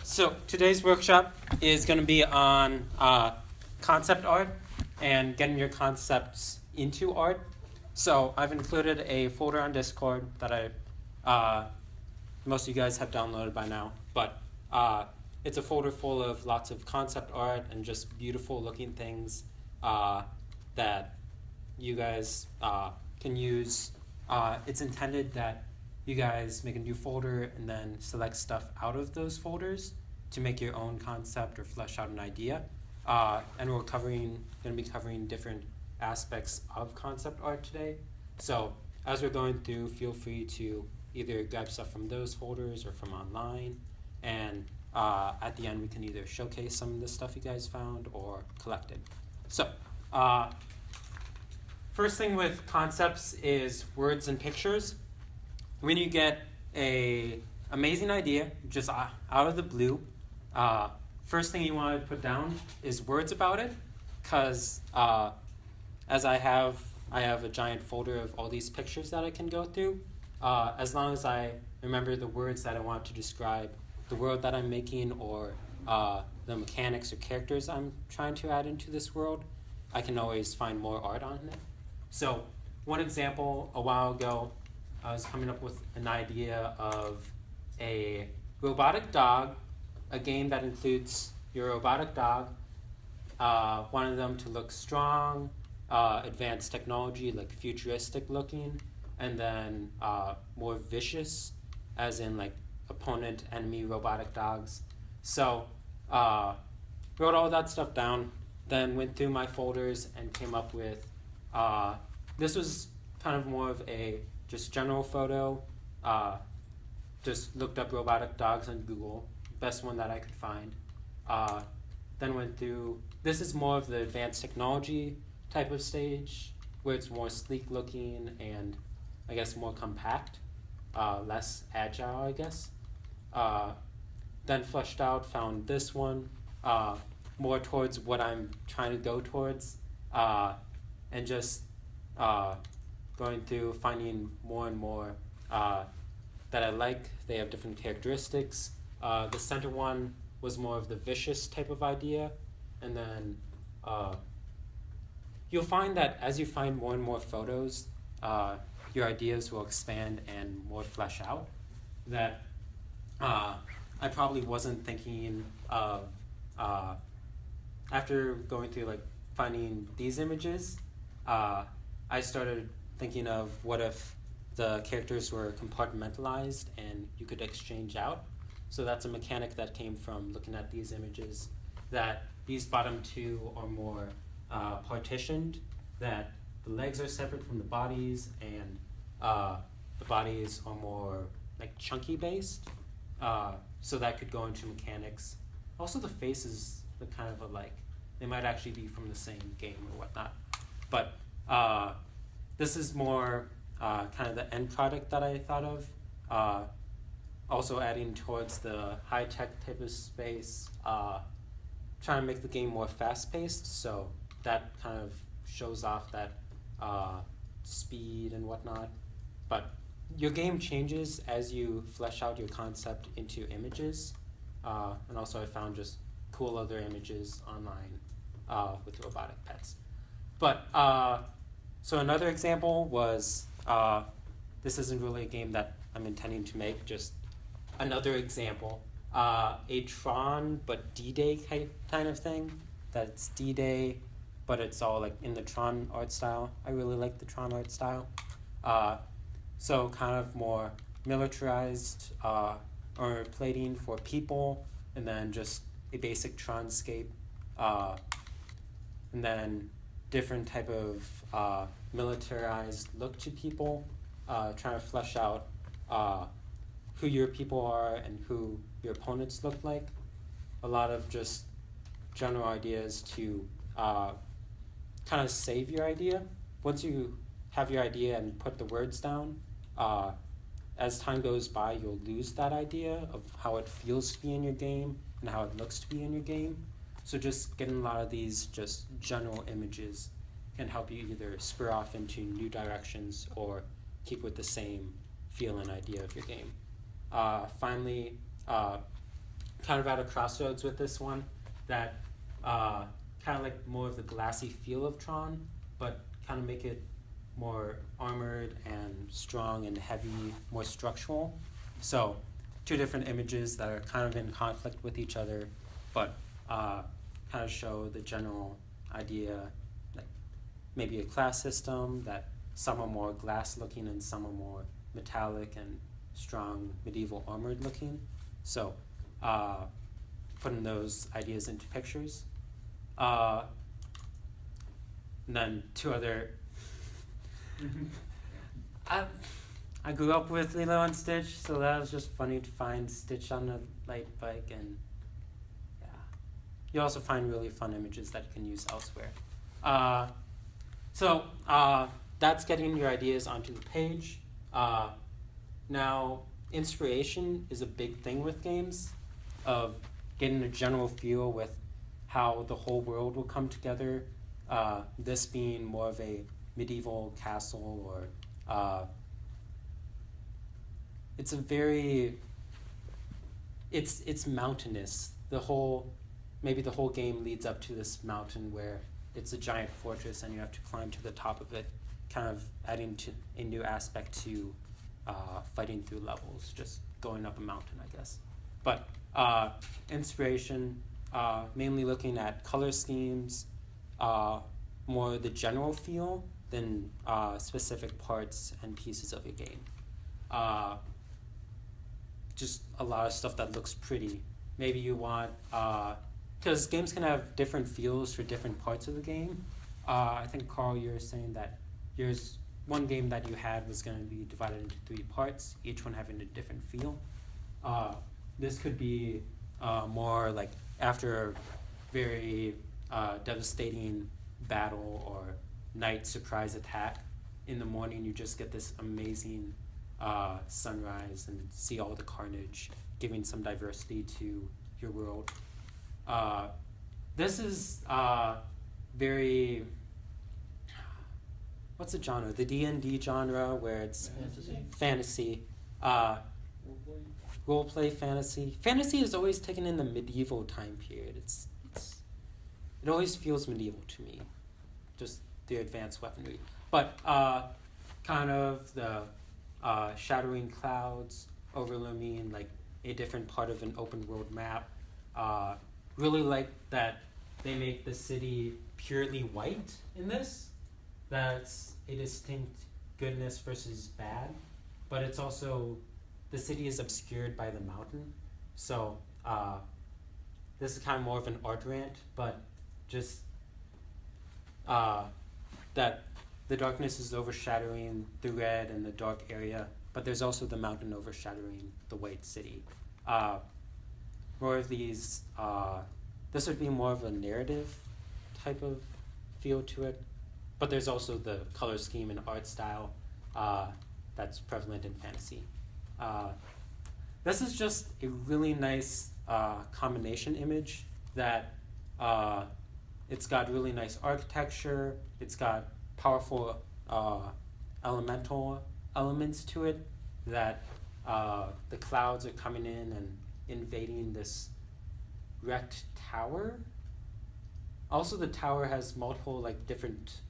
So today's workshop is going to be on concept art and getting your concepts into art. So I've included a folder on Discord that most of you guys have downloaded by now, but it's a folder full of lots of concept art and just beautiful looking things that you guys can use. It's intended that you guys make a new folder and then select stuff out of those folders to make your own concept or flesh out an idea. And we're going to be covering different aspects of concept art today. So as we're going through, feel free to either grab stuff from those folders or from online. And at the end, we can either showcase some of the stuff you guys found or collect it. So first thing with concepts is words and pictures. When you get an amazing idea just out of the blue, first thing you want to put down is words about it, because as I have a giant folder of all these pictures that I can go through. As long as I remember the words that I want to describe the world that I'm making or the mechanics or characters I'm trying to add into this world, I can always find more art on it. So one example, a while ago, I was coming up with an idea of a robotic dog, a game that includes your robotic dog. Wanted them to look strong, advanced technology, like futuristic looking, and then more vicious, as in like opponent, enemy, robotic dogs. So wrote all that stuff down, then went through my folders and came up with, this was kind of more of a just general photo. Just looked up robotic dogs on Google, best one that I could find. Then went through, this is more of the advanced technology type of stage, where it's more sleek looking and I guess more compact, less agile, I guess. Then fleshed out, found this one, more towards what I'm trying to go towards, and just going through finding more and more that I like. They have different characteristics. The center one was more of the vicious type of idea, and then you'll find that as you find more and more photos, your ideas will expand and more flesh out. That I probably wasn't thinking of after going through like finding these images. I started thinking of what if the characters were compartmentalized and you could exchange out. So that's a mechanic that came from looking at these images, that these bottom two are more partitioned, that the legs are separate from the bodies, and the bodies are more like chunky based. So that could go into mechanics. Also the faces look kind of alike. They might actually be from the same game or whatnot. But this is more kind of the end product that I thought of. Also adding towards the high-tech type of space, trying to make the game more fast-paced, so that kind of shows off that speed and whatnot. But your game changes as you flesh out your concept into images. And also I found just cool other images online with robotic pets. But so another example was, this isn't really a game that I'm intending to make, just another example, a Tron but D-Day kind of thing. That's D-Day, but it's all like in the Tron art style. I really like the Tron art style. So kind of more militarized armor plating for people, and then just a basic Tronscape, and then different type of militarized look to people, trying to flesh out who your people are and who your opponents look like. A lot of just general ideas to kind of save your idea. Once you have your idea and put the words down, as time goes by, you'll lose that idea of how it feels to be in your game and how it looks to be in your game. So just getting a lot of these just general images can help you either spur off into new directions or keep with the same feel and idea of your game. Finally, kind of at a crossroads with this one, that kind of like more of the glassy feel of Tron, but kind of make it more armored and strong and heavy, more structural. So two different images that are kind of in conflict with each other, but kind of show the general idea, like maybe a class system that some are more glass looking and some are more metallic and strong medieval armored looking. So putting those ideas into pictures. And then two other I grew up with Lilo and Stitch, so that was just funny to find Stitch on a light bike, and yeah. You also find really fun images that you can use elsewhere. So that's getting your ideas onto the page. Now, inspiration is a big thing with games, of getting a general feel with how the whole world will come together. This being more of a medieval castle, or it's a very, it's mountainous. Maybe the whole game leads up to this mountain where it's a giant fortress and you have to climb to the top of it, kind of adding to a new aspect to fighting through levels, just going up a mountain, I guess. But inspiration, mainly looking at color schemes, more the general feel than specific parts and pieces of a game. Just a lot of stuff that looks pretty. Maybe you want, because games can have different feels for different parts of the game. I think, Carl, you were saying that one game that you had was going to be divided into 3 parts, each one having a different feel. This could be more like after a very devastating battle or night surprise attack. In the morning, you just get this amazing sunrise and see all the carnage, giving some diversity to your world. This is very, what's the genre? The D&D genre, where it's fantasy. Role-play fantasy. Fantasy is always taken in the medieval time period. It always feels medieval to me, just the advanced weaponry. But kind of the shattering clouds overlooming like a different part of an open world map. Really like that they make the city purely white in this. That's a distinct goodness versus bad, but it's also, the city is obscured by the mountain. So this is kind of more of an art rant, but just that the darkness is overshadowing the red and the dark area, but there's also the mountain overshadowing the white city. More of these, this would be more of a narrative type of feel to it, but there's also the color scheme and art style that's prevalent in fantasy. This is just a really nice combination image that it's got really nice architecture, it's got powerful elemental elements to it, that the clouds are coming in and invading this wrecked tower. Also, the tower has multiple like different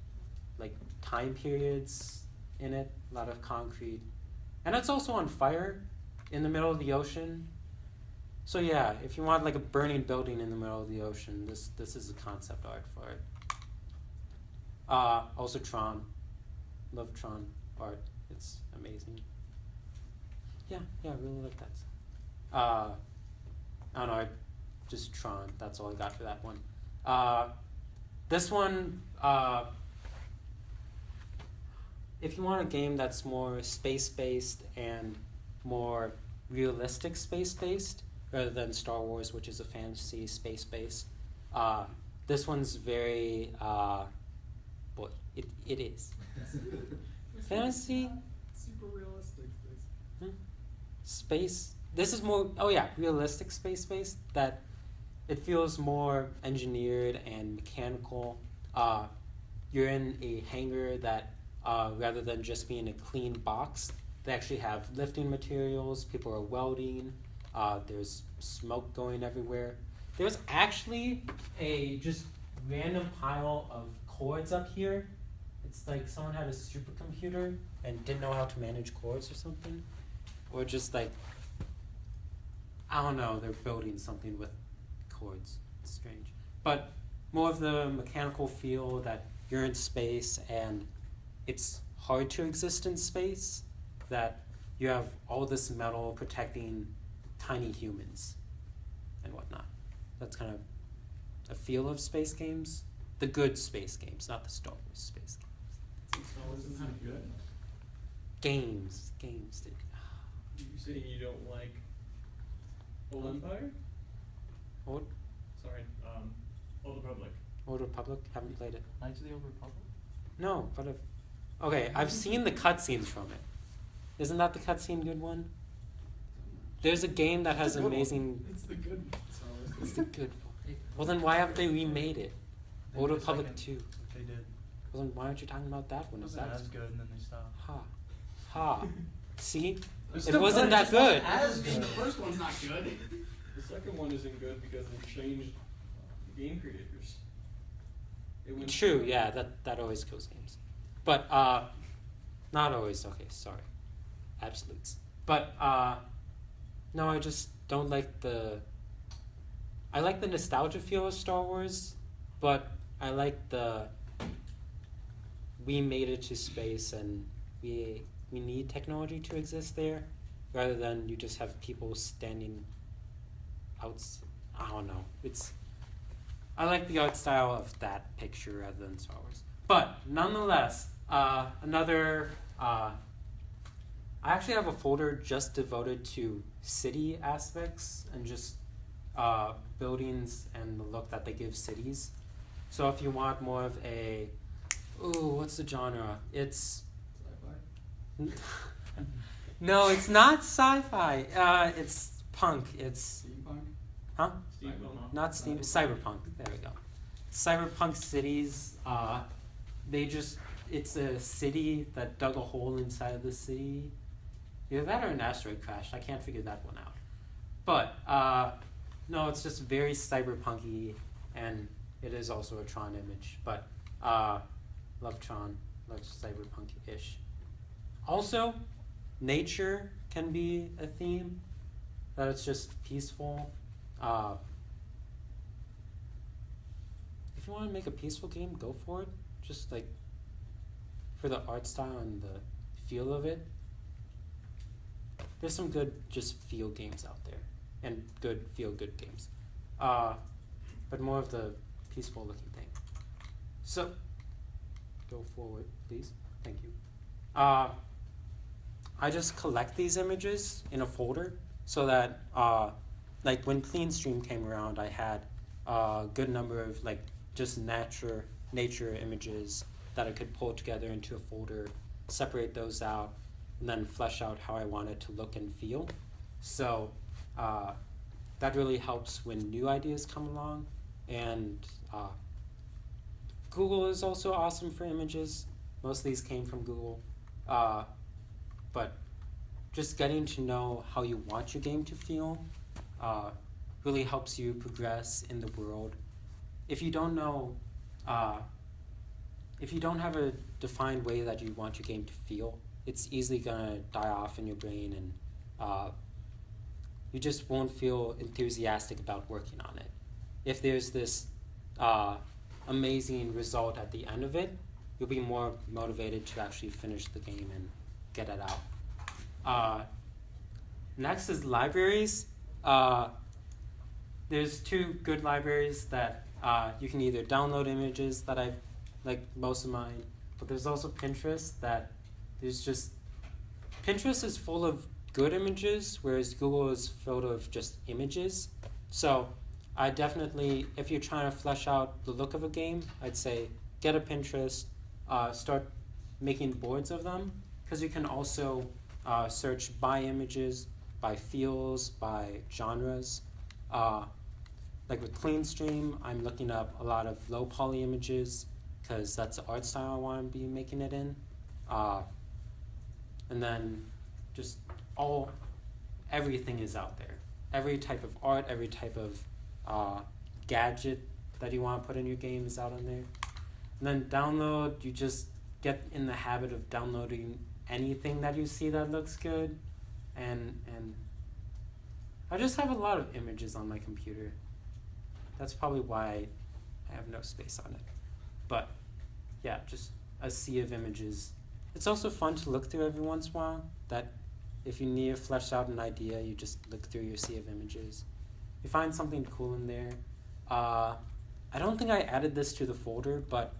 like time periods in it, a lot of concrete. And it's also on fire in the middle of the ocean. So yeah, if you want like a burning building in the middle of the ocean, this is a concept art for it. Also Tron. Love Tron art. It's amazing. Yeah, I really like that. I don't know, just Tron. That's all I got for that one. This one, if you want a game that's more space-based and more realistic space-based, rather than Star Wars, which is a fantasy space-based, this one's very, boy, it is. Fantasy? Super realistic space. Space. This is more, realistic space-based, that it feels more engineered and mechanical. You're in a hangar that, rather than just being a clean box, they actually have lifting materials, people are welding, There's smoke going everywhere. There's actually a just random pile of chords up here. It's like someone had a supercomputer and didn't know how to manage chords or something. Or just like, I don't know, they're building something with chords. It's strange. But more of the mechanical feel that you're in space and it's hard to exist in space, that you have all this metal protecting tiny humans and whatnot. That's kind of a feel of space games. The good space games, not the Star Wars space games. Star Wars isn't good. Games. You saying you don't like Old Empire? Old Sorry, Old Republic. Old Republic? Haven't played it. Knights of the Old Republic? No, but I've seen the cutscenes from it. Isn't that the cutscene good one? There's a game that has It's a good amazing. one. It's the good Star Wars. It's the good one. Well, then why haven't they remade it? They Old did a Republic second, 2. which they did. Well, then why aren't you talking about that one? It If wasn't that's as good, and then they stopped. ha. See, It's it still wasn't good, that it just wasn't good. As good. The first one's not good. The second one isn't good because they changed the game creators. It went True, yeah, that always kills games. But not always. Okay, sorry, absolutes. But no, I just don't like the. I like the nostalgia feel of Star Wars, but I like the. We made it to space, and we need technology to exist there, rather than you just have people standing out. I don't know. I like the art style of that picture rather than Star Wars. But nonetheless, another. I actually have a folder just devoted to city aspects and just buildings and the look that they give cities. So if you want more of a, what's the genre? It's Sci-fi. no, it's not sci-fi. It's punk. It's Steampunk. huh? Steampunk. Not steam. Cyberpunk. There we go. Cyberpunk cities. It's a city that dug a hole inside of the city. Either that or an asteroid crashed. I can't figure that one out. But no, it's just very cyberpunky, and it is also a Tron image. But love Tron, love cyberpunk-ish. Also, nature can be a theme. That it's just peaceful. If you want to make a peaceful game, go for it. Just like for the art style and the feel of it. There's some good just feel games out there, and good feel good games, but more of the peaceful looking thing. So, go forward, please. Thank you. I just collect these images in a folder so that, like when Clean Stream came around, I had a good number of like just nature images that I could pull together into a folder, separate those out, and then flesh out how I want it to look and feel. So that really helps when new ideas come along. And Google is also awesome for images. Most of these came from Google. But just getting to know how you want your game to feel really helps you progress in the world. If you don't know, if you don't have a defined way that you want your game to feel, it's easily gonna die off in your brain, and you just won't feel enthusiastic about working on it. If there's this amazing result at the end of it, you'll be more motivated to actually finish the game and get it out. Next is libraries. There's two good libraries that you can either download images that I've, like most of mine, but there's also Pinterest that Pinterest is full of good images, whereas Google is filled of just images. So I definitely, if you're trying to flesh out the look of a game, I'd say get a Pinterest, start making boards of them, because you can also search by images, by feels, by genres. Like with Clean Stream, I'm looking up a lot of low poly images, because that's the art style I want to be making it in. And then just everything is out there. every type of art, every type of gadget that you want to put in your game is out on there. And then download, you just get in the habit of downloading anything that you see that looks good. And I just have a lot of images on my computer. That's probably why I have no space on it. But yeah, just a sea of images. It's also fun to look through every once in a while. That if you need to flesh out an idea, you just look through your sea of images. You find something cool in there. I don't think I added this to the folder, but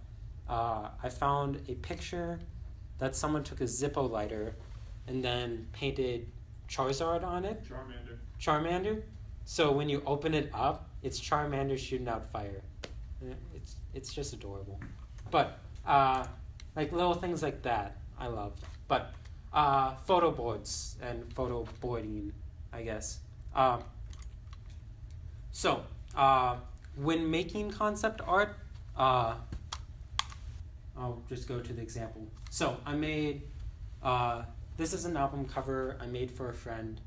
I found a picture that someone took a Zippo lighter and then painted Charizard on it. Charmander. So when you open it up, it's Charmander shooting out fire. It's just adorable. But like little things like that, I love. But photo boards and photo boarding, I guess. So when making concept art, I'll just go to the example. So I made, this is an album cover I made for a friend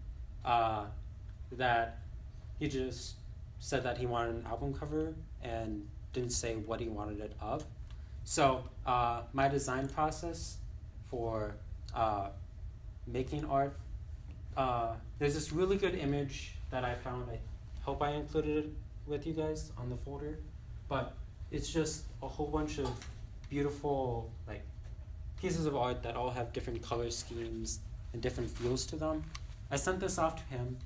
that he just said that he wanted an album cover and didn't say what he wanted it of. So my design process for making art, there's this really good image that I found. I hope I included it with you guys on the folder, but it's just a whole bunch of beautiful like pieces of art that all have different color schemes and different feels to them. I sent this off to him.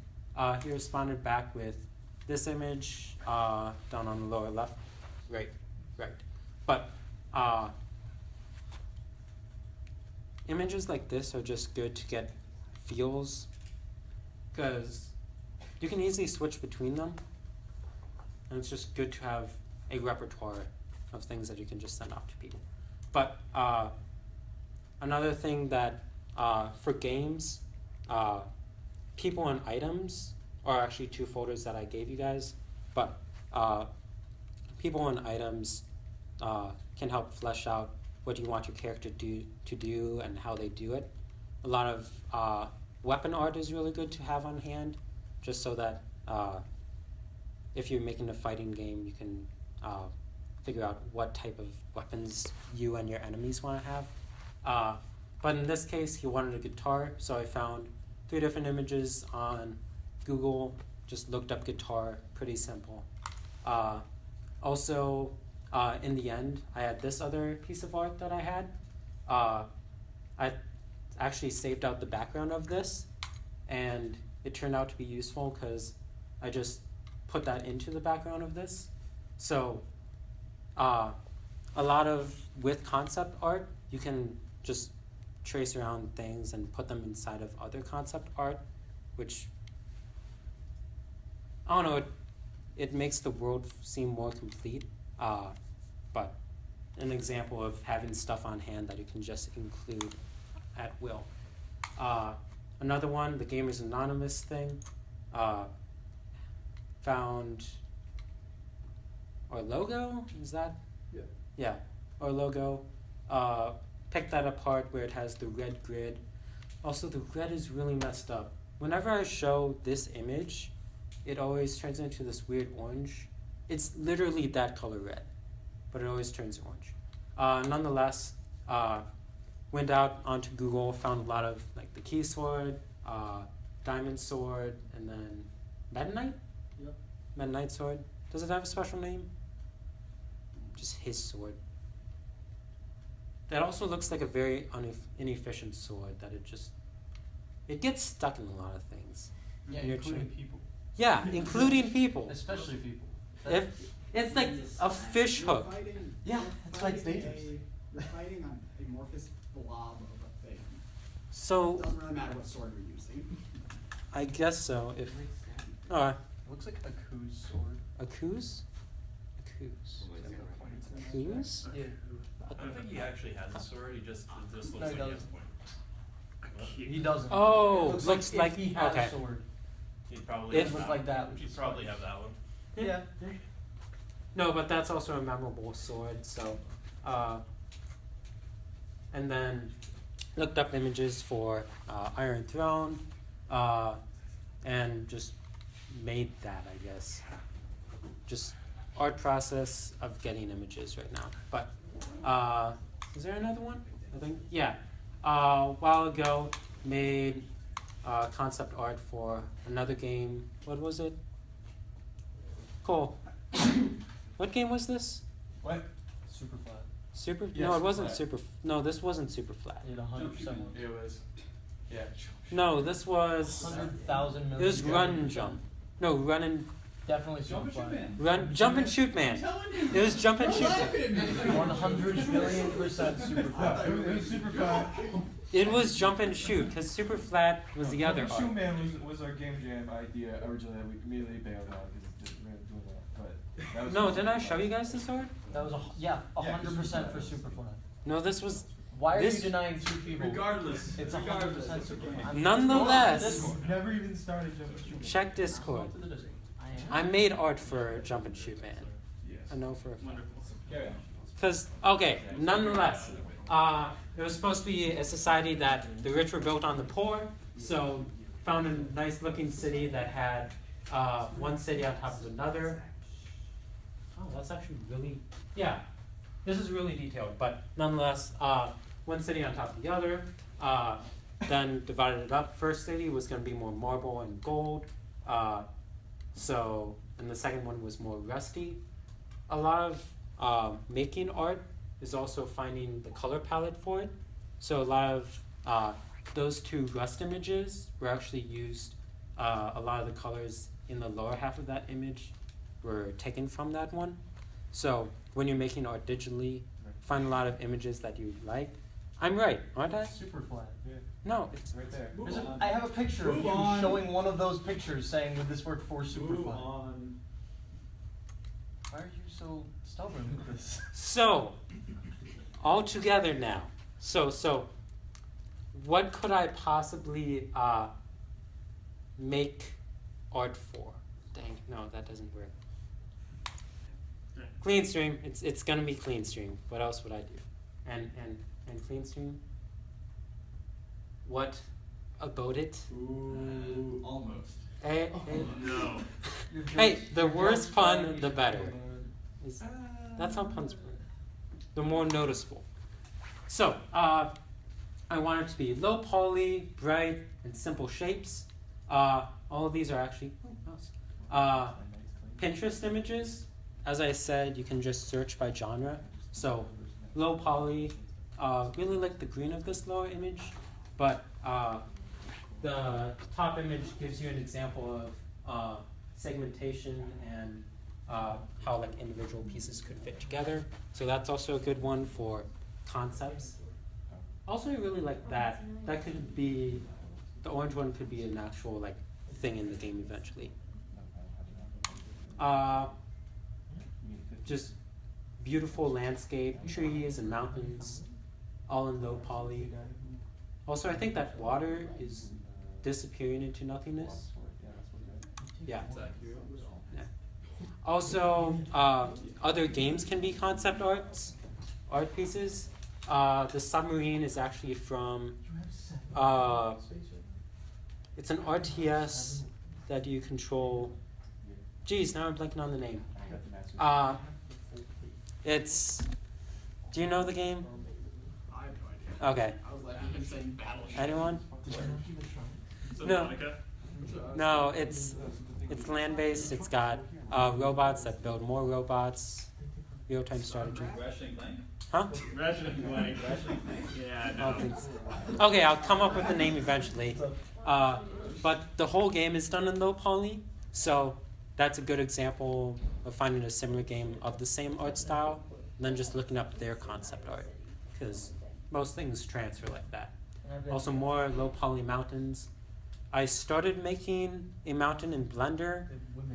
He responded back with this image down on the lower left, right. But images like this are just good to get feels because you can easily switch between them, and it's just good to have a repertoire of things that you can just send off to people. But another thing that for games, people and items are actually two folders that I gave you guys, but people and items can help flesh out what you want your character to do and how they do it. A lot of weapon art is really good to have on hand, just so that if you're making a fighting game, you can figure out what type of weapons you and your enemies want to have. But in this case, he wanted a guitar, so I found 3 different images on Google, just looked up guitar, pretty simple. Also, in the end, I had this other piece of art that I had. I actually saved out the background of this, and it turned out to be useful because I just put that into the background of this. So a lot of, with concept art, you can just trace around things and put them inside of other concept art, which, I don't know, it makes the world seem more complete. But an example of having stuff on hand that you can just include at will. Another one, the Gamer's Anonymous thing, found our logo, is that? Yeah. Yeah, our logo. Picked that apart where it has the red grid. Also, the red is really messed up. Whenever I show this image, it always turns into this weird orange. It's literally that color red, but it always turns orange. Nonetheless, went out onto Google, found a lot of like the Key Sword, Diamond Sword, and then Meta Knight? Yep. Meta Knight Sword. Does it have a special name? Just his sword. That also looks like a very inefficient sword that it gets stuck in a lot of things. Yeah, including people. Yeah, including people. Especially people. If it's like a fish hook. Yeah, it's like dangerous. You're fighting an amorphous blob of a thing. So It doesn't really matter what sword you're using. I guess so. If It it looks like a Ku's sword. a coos, coos. Yeah. I don't think he actually has a sword. He just looks No, like he he has doesn't. one. He doesn't. Oh, It looks like if he had okay. a sword. He'd probably If- have Look that like one. that, which He'd is probably fine. have that one. Yeah. No, but that's also a memorable sword. So, and then looked up images for Iron Throne, and just made that, I guess. Just art process of getting images right now. But is there another one? I think a while ago made concept art for another game. What was it? Cool. What game was this? What? Super flat. Super? Yeah, no, it Super wasn't Flat. super. No, this wasn't super flat. It 100%. It was. Yeah. No, this was. 100,000 million. It was run and jump. No, run and Definitely Jump super and flat. shoot, man. run, jump and shoot, man. It was jump and shoot. 100 million% super flat. It was super flat. It was jump and shoot because super flat was the other Shoe art. Man was our game jam idea originally that we immediately bailed on because we were doing that. But that was No, didn't I show you guys this art? That was 100% for super flat. No, this was. Why are This- you denying two people? Regardless. It's 100% super flat. Nonetheless, Never even started jumping shoe. check Discord. To the Discord. I made art for jump and shoot, man. Yes. I know for a fact. Wonderful. Carry on. Because, okay, nonetheless, it was supposed to be a society that the rich were built on the poor, so found a nice looking city that had one city on top of another. Oh, that's actually really, yeah, this is really detailed, but nonetheless, one city on top of the other, then divided it up. First city was going to be more marble and gold, and the second one was more rusty. A lot of making art is also finding the color palette for it. So a lot of those two rust images were actually used. A lot of the colors in the lower half of that image were taken from that one. So when you're making art digitally, find a lot of images that you like. I'm right, aren't I? Super flat. Yeah, No, it's right there. I have a picture of Move you on. showing one of those pictures saying that this worked for super Move flat. on. Why are you so stubborn with this? so all together now. So what could I possibly make art for? Dang, no, that doesn't work. Clean stream. It's gonna be clean stream. What else would I do? And clean stream. What about it? Ooh, almost. Hey, No. hey, the worse pun, the better. Is- That's how puns work. The more noticeable. So, I want it to be low poly, bright, and simple shapes. All of these are actually Pinterest images. As I said, you can just search by genre. So, low poly, really like the green of this lower image, but the top image gives you an example of segmentation and how like individual pieces could fit together. So that's also a good one for concepts. Also, I really like that. That could be, the orange one could be an actual like thing in the game eventually. Just beautiful landscape, trees and mountains, all in low poly. Also, I think that water is disappearing into nothingness. Yeah. Yeah. Also, other games can be concept art pieces. The submarine is actually from, it's an RTS that you control. Geez, now I'm blanking on the name. It's, do you know the game? I have no idea. Okay. I was like, you've been saying battleship. Anyone? So No. Monica? No, it's land-based. It's got robots that build more robots. Real-time strategy. Ratchet and Clank? Huh? Ratchet and Clank. Yeah, I don't think so. Okay, I'll come up with the name eventually. But the whole game is done in low poly, so that's a good example of finding a similar game of the same art style, and then just looking up their concept art, because most things transfer like that. Also, more low poly mountains. I started making a mountain in Blender,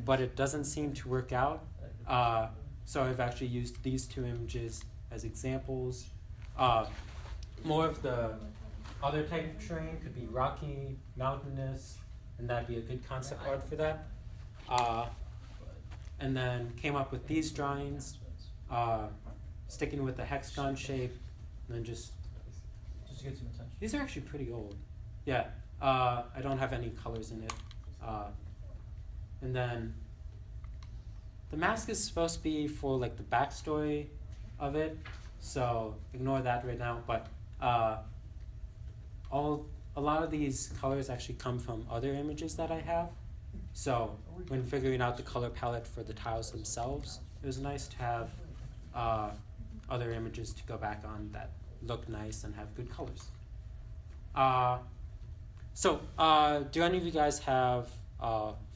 but it doesn't seem to work out. So I've actually used these two images as examples. More of the other type of terrain could be rocky, mountainous, and that'd be a good concept art for that. And then came up with these drawings, sticking with the hexagon shape, and then just to get some attention. these are actually pretty old. Yeah, I don't have any colors in it. And then the mask is supposed to be for like the backstory of it, so ignore that right now. But a lot of these colors actually come from other images that I have. So when figuring out the color palette for the tiles themselves, it was nice to have other images to go back on that look nice and have good colors. Do any of you guys have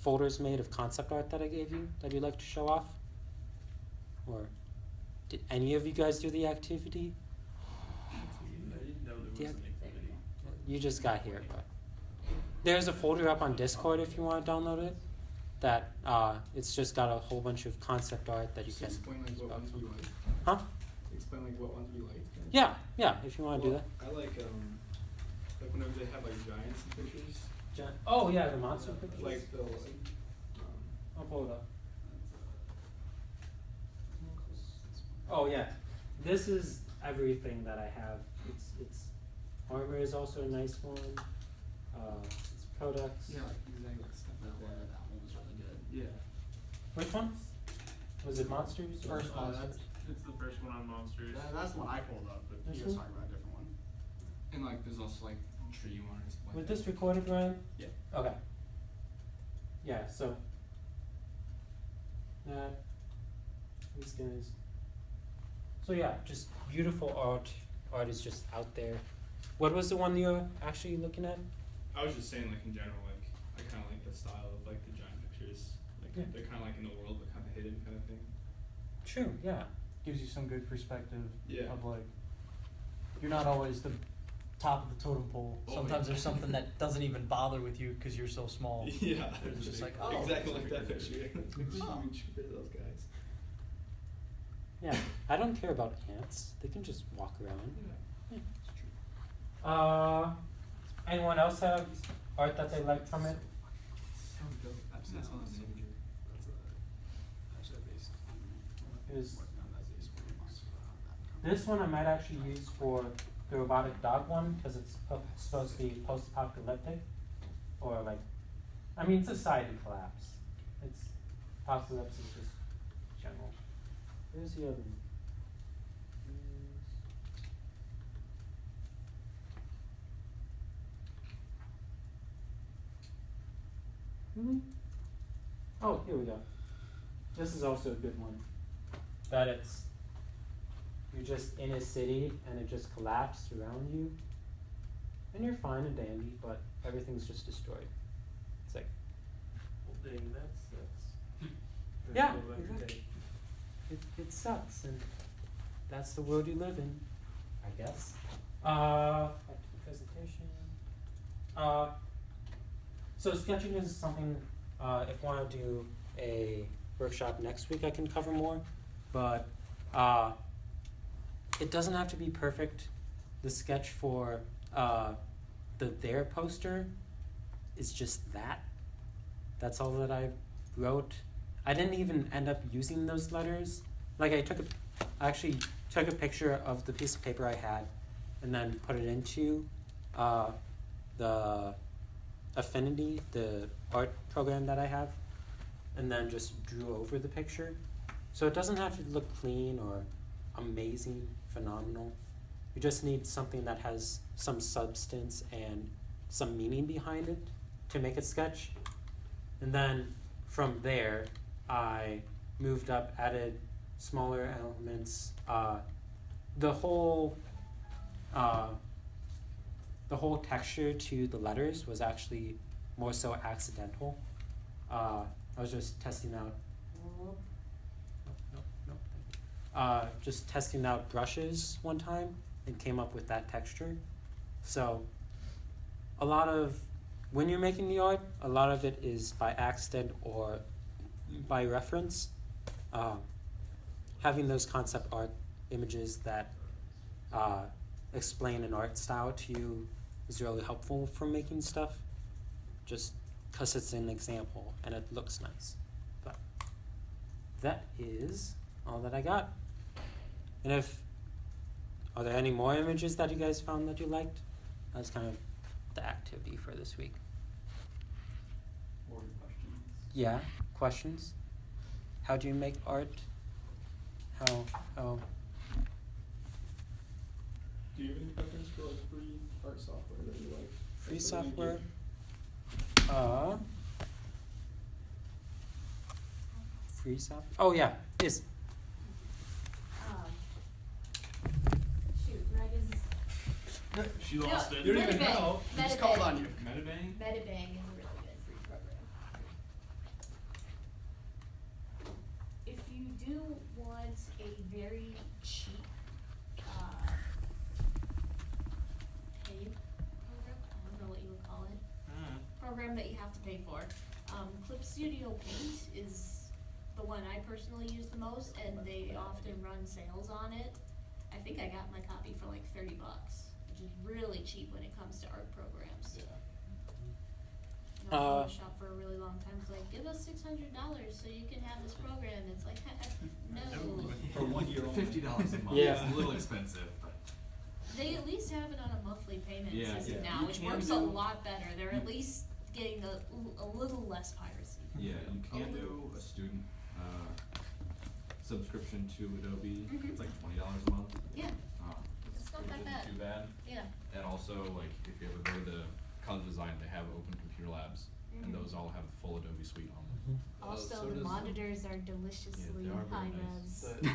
folders made of concept art that I gave you that you'd like to show off? Or did any of you guys do the activity? I didn't know there was Yeah. an activity. You just got here, but there's a folder up on Discord if you want to download it. That it's just got a whole bunch of concept art that you can. Explain like what ones we like. Huh? Explain like what ones we like. Yeah. If you want to do that. I like whenever they have like giants and pictures. Oh yeah, the monster pictures. Like the I'll pull it up. Oh yeah, this is everything that I have. It's armor is also a nice one. It's products. yeah, like exactly like stuff like that. That one was really good. Yeah. Which one? Was it monsters? or- First one. That's It's the first one on Monsters. that's the one I pulled up, but This you guys one? talking about a different one. And like there's also like tree one or something. Was this recorded, Ryan? Yeah. Okay. Yeah. So. These guys. So yeah, just beautiful art. Art is just out there. What was the one you're actually looking at? I was just saying like in general like I kind of like the style of like the giant pictures. Like Yeah. they're kind of like in the world but kind of hidden kind of thing. True. Yeah. Gives you some good perspective Yeah. of like, you're not always the top of the totem pole. Oh, Sometimes yeah. there's something that doesn't even bother with you because you're so small. Yeah. It's just like, oh, exactly it's like that picture. Oh. Huge compared to those guys. Yeah. I don't care about ants. They can just walk around. Yeah. It's true. Anyone else have art that they liked from it? Sounds dope. That's on the same. Is this one I might actually use for the robotic dog one because it's supposed to be post-apocalyptic, or like, I mean, society collapse. It's apocalypse is just general. Where's the other one? Really? Oh, here we go. This is also a good one. That you're just in a city and it just collapsed around you. And you're fine and dandy, but everything's just destroyed. It's like, Well, dang, that sucks. Yeah, Go back and exactly. take- it sucks, and that's the world you live in, I guess. Back to the presentation. So sketching is something, if I want to do a workshop next week, I can cover more, but it doesn't have to be perfect. The sketch for the There poster is just that. That's all that I wrote. I didn't even end up using those letters. Like I actually took a picture of the piece of paper I had and then put it into the Affinity, the art program that I have, and then just drew over the picture. So it doesn't have to look clean or amazing, phenomenal. You just need something that has some substance and some meaning behind it to make a sketch. And then from there, I moved up, added smaller elements. The whole texture to the letters was actually more so accidental. I was just testing out. Just testing out brushes one time and came up with that texture. So a lot of, when you're making the art, a lot of it is by accident or by reference. Having those concept art images that explain an art style to you is really helpful for making stuff, just because it's an example and it looks nice. But that is all that I got. And are there any more images that you guys found that you liked? That's kind of the activity for this week. More questions. Yeah. Questions? How do you make art? How? Do you have any preference for like free art software that you like? Free That's what I software? get. Free software? Oh yeah. Yes. Shoot, Greg is. She lost it. You don't even Metabang. know. He just called on you. Metabang? Metabang is a really good free program. If you do want a very cheap paid program, I don't know what you would call it, program that you have to pay for, Clip Studio Paint is the one I personally use the most, and they often run sales on it. I think I got my copy for like $30, which is really cheap when it comes to art programs. Yeah. And Photoshop for a really long time was like, give us $600 so you can have this program. It's like, no. For 1 year, $50 a month. Yeah. It's a little expensive, but They at least have it on a monthly payment Yeah, system yeah. now, You which can works do- a lot better. They're at least getting a little less piracy. yeah, you can do a student subscription to Adobe. Mhm. It's like $20 a month. Yeah, Um, it's not that isn't bad. too bad. Yeah. And also, like, if you ever go to the College of Design, they have open computer labs, and Mhm. those all have the full Adobe suite on them. Also, so the does- monitors are deliciously Yeah, they are high very nice. res.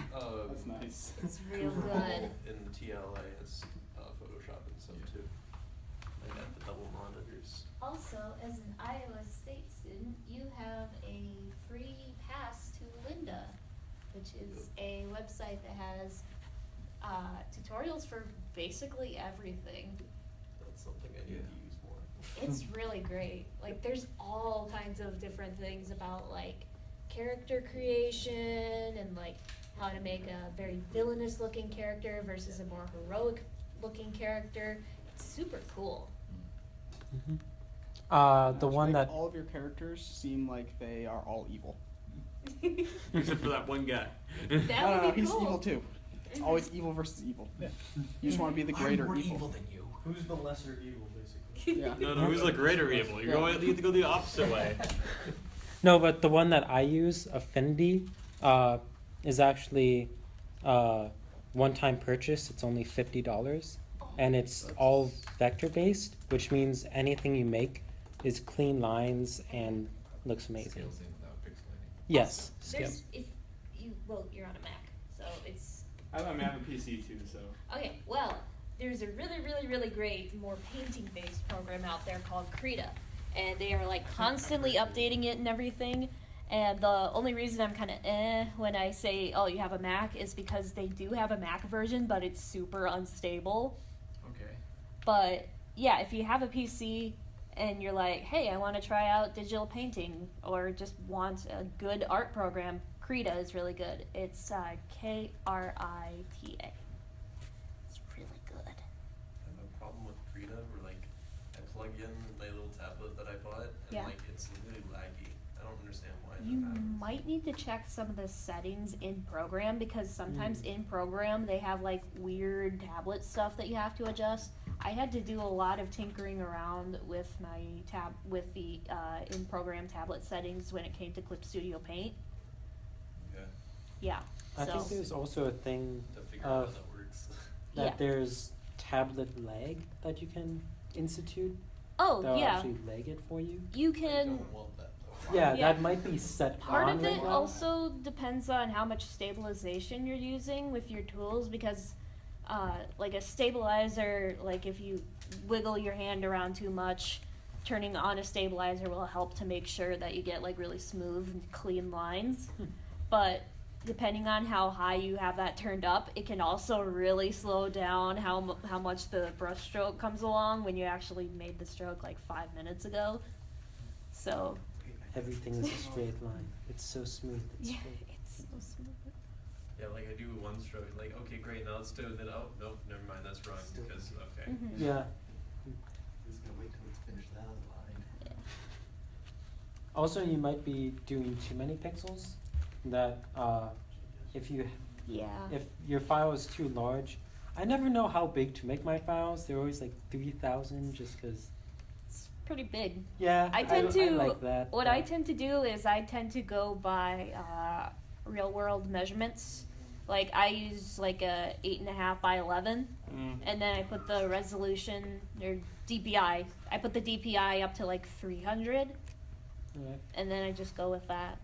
That's nice. It's real good. In the TLA has Photoshop and some Yeah. too. I got the double monitors. Also, as an Iowa State student, you have a free pass to Lynda, which is a website that has tutorials for basically everything. That's something I need Yeah. to use more. It's really great. Like, there's all kinds of different things about, like, character creation and, like, how to make a very villainous looking character versus a more heroic looking character. It's super cool. Mm-hmm. The Just one make that all of your characters seem like they are all evil. Except for that one guy. That No, would be he's cool. evil too. It's Mhm. always evil versus evil. You just want to be the greater evil. than you. Who's the lesser evil, basically? Yeah. No, who's the greater evil? You're going. You have to go the opposite way. No, but the one that I use, Affinity, is actually one-time purchase. It's only $50, and it's all vector-based, which means anything you make is clean lines and looks amazing. Scales in without pixelating. Yes, scale. There's, if you, well, you're on a Mac, so it's, I have a PC too, so. okay, well, there's a really great, more painting-based program out there called Krita, and they are, like, constantly updating it and everything, and the only reason I'm kind of when I say, oh, you have a Mac, is because they do have a Mac version, but it's super unstable. Okay. But, yeah, if you have a PC and you're like, hey, I want to try out digital painting, or just want a good art program, Krita is really good. It's Krita. It's really good. I have a problem with Krita where like I plug in my little tablet that I bought and Yeah. like it's really laggy. I don't understand why You that happens. might need to check some of the settings in program, because sometimes in program they have like weird tablet stuff that you have to adjust. I had to do a lot of tinkering around with my with the in program tablet settings when it came to Clip Studio Paint. Okay. Yeah. I So think there's also a thing To figure out how of that works. that Yeah. there's tablet lag that you can institute. oh That'll yeah, actually lag it for you. you I can. don't want that though. Yeah, Yeah. that might be set Part on of right it now. also depends on how much stabilization you're using with your tools, because like a stabilizer, like if you wiggle your hand around too much, turning on a stabilizer will help to make sure that you get like really smooth and clean lines. But depending on how high you have that turned up, it can also really slow down how much the brush stroke comes along when you actually made the stroke like 5 minutes ago. So Everything is a straight line. It's so smooth. It's yeah, straight. it's so smooth. Yeah, like I do one stroke, like okay, great, now let's do it. Then oh nope, never mind, that's wrong because okay. Mhm. Yeah. Who's gonna wait till it's finished that line? Also, you might be doing too many pixels. That if your file is too large, I never know how big to make my files. They're always like 3,000 just because. It's pretty big. Yeah, I tend to. I like that. What yeah. I tend to do is I tend to go by real world measurements. Like I use like a 8.5 by 11, and then I put the resolution or DPI. I put the DPI up to like 300, Yeah. and then I just go with that.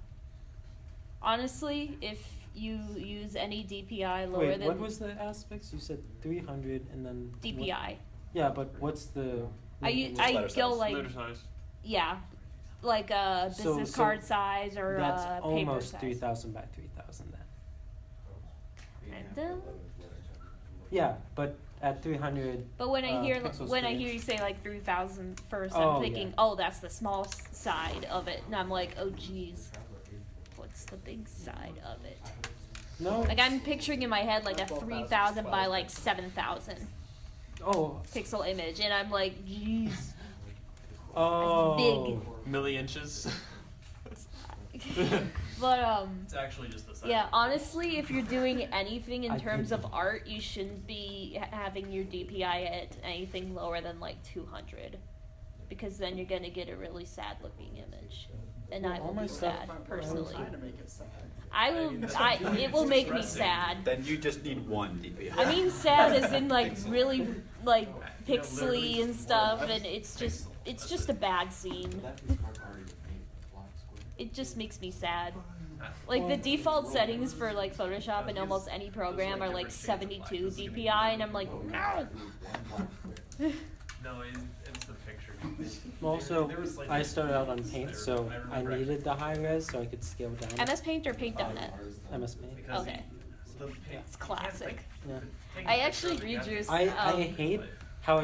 Honestly, if you use any DPI lower Wait, than what was the aspects? You said 300 and then what- DPI, Yeah, but what's the? I letter go size. like Letter size. yeah, like a So- business so card size or That's a paper almost size. 3,000 by 3,000 then. Kinda. Yeah, but at 300. But when I hear pixels when per I inch. hear you say like 3,000 first, Oh, I'm thinking, yeah. oh, that's the small side of it, and I'm like, oh, geez, what's the big side of it? No. Like I'm picturing in my head like a 3,000 by like 7,000 Oh. pixel image, and I'm like, geez, Oh. Milli inches. but It's actually just the size. yeah, honestly, if you're doing anything in I terms think- of art, you shouldn't be having your DPI at anything lower than like 200, because then you're gonna get a really sad looking image, and I all will my be stuff- sad I'm personally. trying to make it sad. I will. It will make me sad. Then you just need one DPI. I mean, sad as in like really like pixely and stuff, and it's just a bad scene. It just makes me sad. Like the default settings for like Photoshop and almost any program are like 72 DPI, and I'm like, no. No, it's the picture. Also, There was, like, I started out on Paint, there. so I remember needed the high res so I could scale down. MS Paint or Paint.net? MS Paint. because Okay. the paint- It's you can't, classic. like, Yeah. take I a actually picture of it, you have redrew. to- I hate how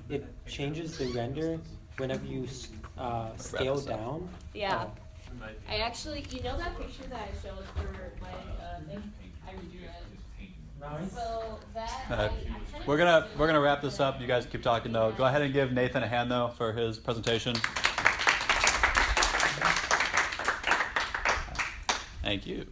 it changes the render whenever you scale this up. down. Yeah. Oh. it might be- I actually, you know that picture that I showed for my thing? I redrew it. So that We're gonna wrap this up. You guys keep talking though. Go ahead and give Nathan a hand though for his presentation. Thank you.